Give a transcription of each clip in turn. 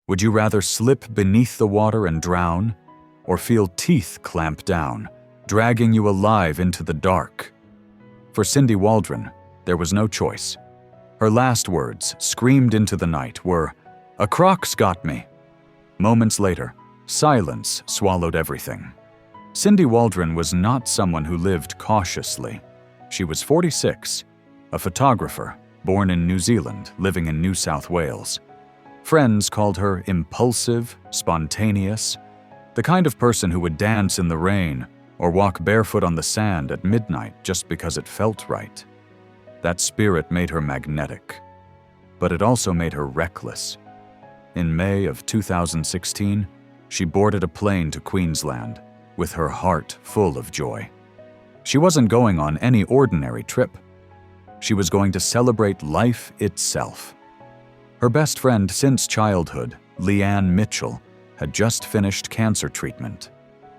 Would you rather slip beneath the water and drown, or feel teeth clamp down, dragging you alive into the dark? For Cindy Waldron, there was no choice. Her last words, screamed into the night, were, "A croc's got me." Moments later, silence swallowed everything. Cindy Waldron was not someone who lived cautiously. She was 46, a photographer, born in New Zealand, living in New South Wales. Friends called her impulsive, spontaneous, the kind of person who would dance in the rain or walk barefoot on the sand at midnight just because it felt right. That spirit made her magnetic, but it also made her reckless. In May of 2016, she boarded a plane to Queensland with her heart full of joy. She wasn't going on any ordinary trip. She was going to celebrate life itself. Her best friend since childhood, Leanne Mitchell, had just finished cancer treatment.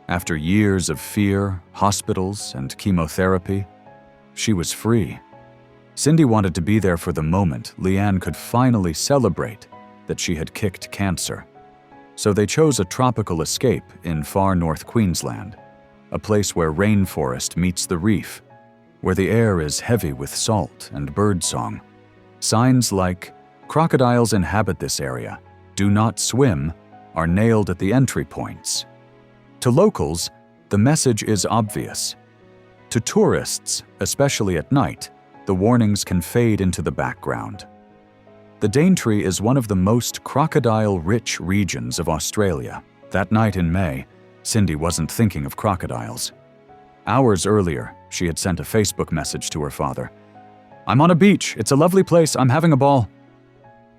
After years of fear, hospitals, and chemotherapy, she was free. Cindy wanted to be there for the moment Leanne could finally celebrate that she had kicked cancer. So they chose a tropical escape in far North Queensland, a place where rainforest meets the reef, where the air is heavy with salt and birdsong. Signs like, "Crocodiles inhabit this area, do not swim," are nailed at the entry points. To locals, the message is obvious. To tourists, especially at night, the warnings can fade into the background. The Daintree is one of the most crocodile-rich regions of Australia. That night in May, Cindy wasn't thinking of crocodiles. Hours earlier, she had sent a Facebook message to her father. "I'm on a beach. It's a lovely place. I'm having a ball."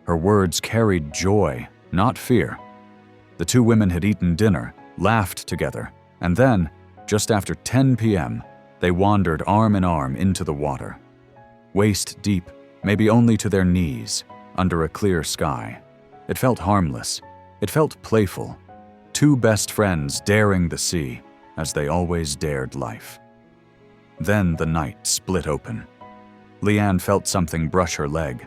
Her words carried joy, not fear. The two women had eaten dinner, laughed together, and then, just after 10 p.m., they wandered arm in arm into the water. Waist deep, maybe only to their knees, under a clear sky. It felt harmless. It felt playful. Two best friends daring the sea, as they always dared life. Then the night split open. Leanne felt something brush her leg.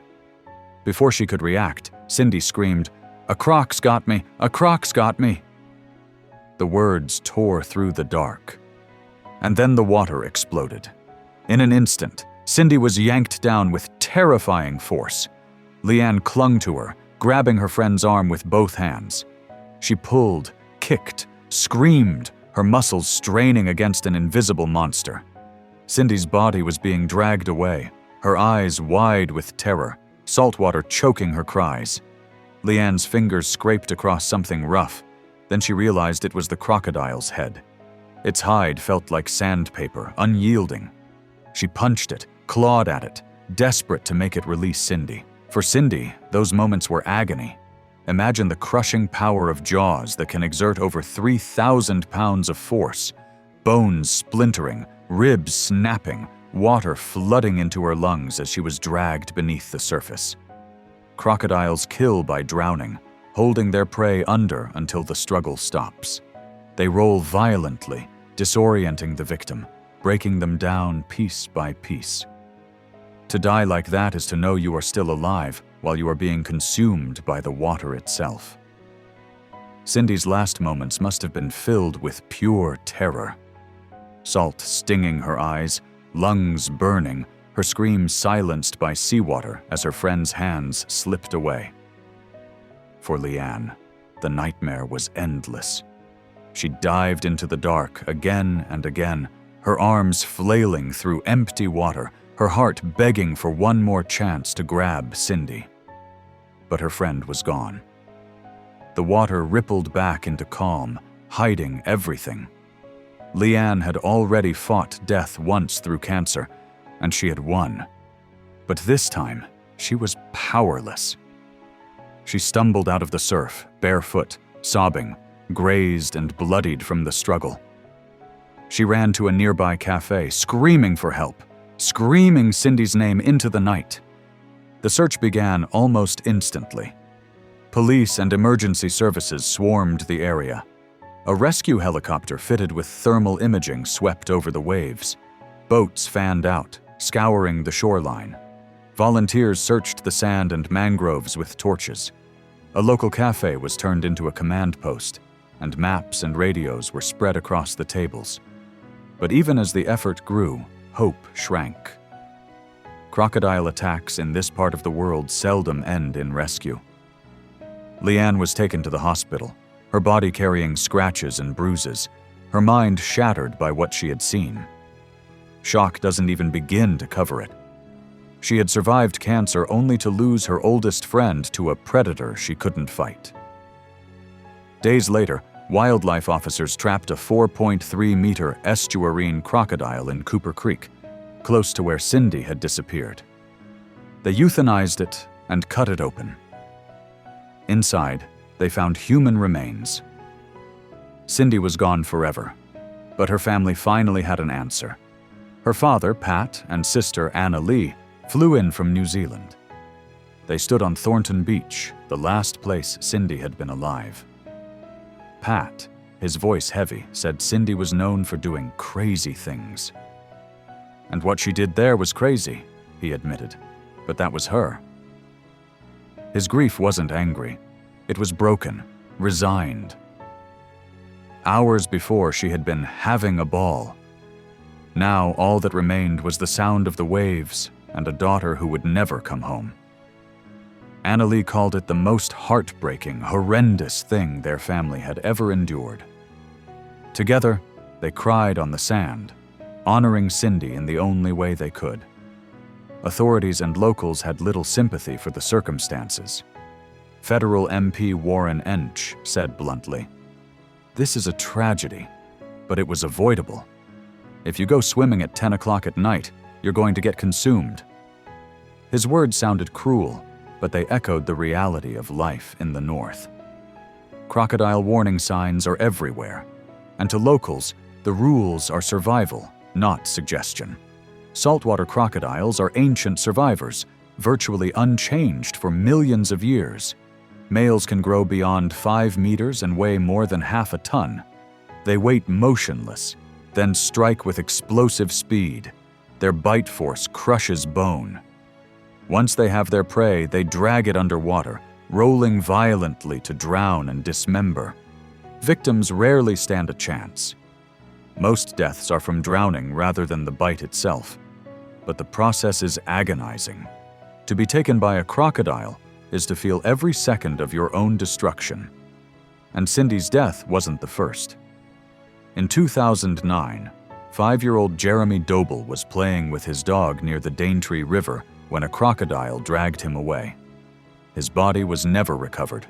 Before she could react, Cindy screamed, "A croc's got me! A croc's got me!" The words tore through the dark. And then the water exploded. In an instant, Cindy was yanked down with terrifying force. Leanne clung to her, grabbing her friend's arm with both hands. She pulled, kicked, screamed, her muscles straining against an invisible monster. Cindy's body was being dragged away, her eyes wide with terror, saltwater choking her cries. Leanne's fingers scraped across something rough. Then she realized it was the crocodile's head. Its hide felt like sandpaper, unyielding. She punched it, clawed at it, desperate to make it release Cindy. For Cindy, those moments were agony. Imagine the crushing power of jaws that can exert over 3,000 pounds of force. Bones splintering, ribs snapping, water flooding into her lungs as she was dragged beneath the surface. Crocodiles kill by drowning, holding their prey under until the struggle stops. They roll violently, disorienting the victim, breaking them down piece by piece. To die like that is to know you are still alive while you are being consumed by the water itself. Cindy's last moments must have been filled with pure terror. Salt stinging her eyes, lungs burning, her screams silenced by seawater as her friend's hands slipped away. For Leanne, the nightmare was endless. She dived into the dark again and again, her arms flailing through empty water, her heart begging for one more chance to grab Cindy. But her friend was gone. The water rippled back into calm, hiding everything. Leanne had already fought death once through cancer, and she had won. But this time, she was powerless. She stumbled out of the surf, barefoot, sobbing, grazed and bloodied from the struggle. She ran to a nearby cafe, screaming for help, screaming Cindy's name into the night. The search began almost instantly. Police and emergency services swarmed the area. A rescue helicopter fitted with thermal imaging swept over the waves. Boats fanned out, scouring the shoreline. Volunteers searched the sand and mangroves with torches. A local cafe was turned into a command post, and maps and radios were spread across the tables. But even as the effort grew, hope shrank. Crocodile attacks in this part of the world seldom end in rescue. Leanne was taken to the hospital, her body carrying scratches and bruises, her mind shattered by what she had seen. Shock doesn't even begin to cover it. She had survived cancer only to lose her oldest friend to a predator she couldn't fight. Days later, wildlife officers trapped a 4.3-meter estuarine crocodile in Cooper Creek, close to where Cindy had disappeared. They euthanized it and cut it open. Inside, they found human remains. Cindy was gone forever, but her family finally had an answer. Her father, Pat, and sister, Anna Lee, flew in from New Zealand. They stood on Thornton Beach, the last place Cindy had been alive. Pat, his voice heavy, said Cindy was known for doing crazy things. And what she did there was crazy, he admitted, but that was her. His grief wasn't angry. It was broken, resigned. Hours before, she had been having a ball. Now, all that remained was the sound of the waves and a daughter who would never come home. Annalee called it the most heartbreaking, horrendous thing their family had ever endured. Together, they cried on the sand, honoring Cindy in the only way they could. Authorities and locals had little sympathy for the circumstances. Federal MP Warren Ench said bluntly, "This is a tragedy, but it was avoidable. If you go swimming at 10 o'clock at night, you're going to get consumed." His words sounded cruel, but they echoed the reality of life in the north. Crocodile warning signs are everywhere, and to locals, the rules are survival, not suggestion. Saltwater crocodiles are ancient survivors, virtually unchanged for millions of years. Males can grow beyond 5 meters and weigh more than half a ton. They wait motionless, then strike with explosive speed. Their bite force crushes bone. Once they have their prey, they drag it underwater, rolling violently to drown and dismember. Victims rarely stand a chance. Most deaths are from drowning rather than the bite itself. But the process is agonizing. To be taken by a crocodile is to feel every second of your own destruction. And Cindy's death wasn't the first. In 2009, 5-year-old Jeremy Doble was playing with his dog near the Daintree River when a crocodile dragged him away. His body was never recovered.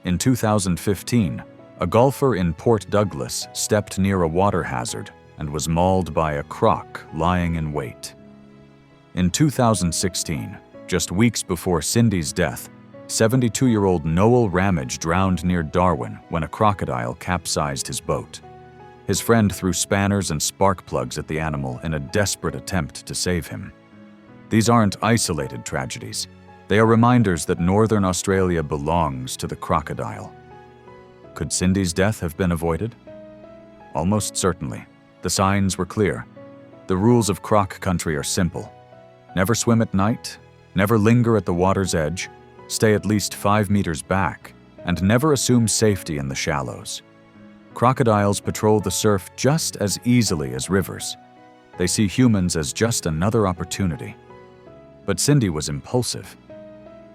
In 2015, a golfer in Port Douglas stepped near a water hazard and was mauled by a croc lying in wait. In 2016, just weeks before Cindy's death, 72-year-old Noel Ramage drowned near Darwin when a crocodile capsized his boat. His friend threw spanners and spark plugs at the animal in a desperate attempt to save him. These aren't isolated tragedies. They are reminders that Northern Australia belongs to the crocodile. Could Cindy's death have been avoided? Almost certainly. The signs were clear. The rules of croc country are simple. Never swim at night, never linger at the water's edge, stay at least 5 meters back, and never assume safety in the shallows. Crocodiles patrol the surf just as easily as rivers. They see humans as just another opportunity. But Cindy was impulsive.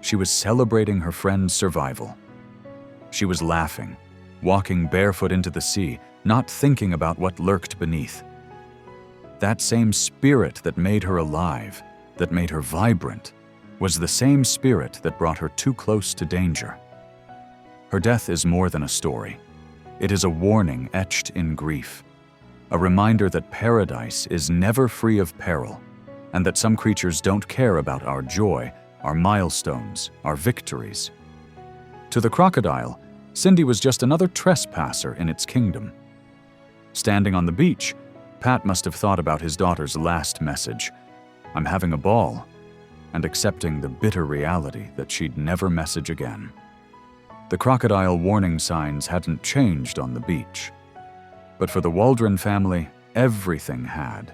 She was celebrating her friend's survival. She was laughing, walking barefoot into the sea, not thinking about what lurked beneath. That same spirit that made her alive, that made her vibrant, was the same spirit that brought her too close to danger. Her death is more than a story. It is a warning etched in grief, a reminder that paradise is never free of peril, and that some creatures don't care about our joy, our milestones, our victories. To the crocodile, Cindy was just another trespasser in its kingdom. Standing on the beach, Pat must have thought about his daughter's last message, "I'm having a ball," and accepting the bitter reality that she'd never message again. The crocodile warning signs hadn't changed on the beach. But for the Waldron family, everything had.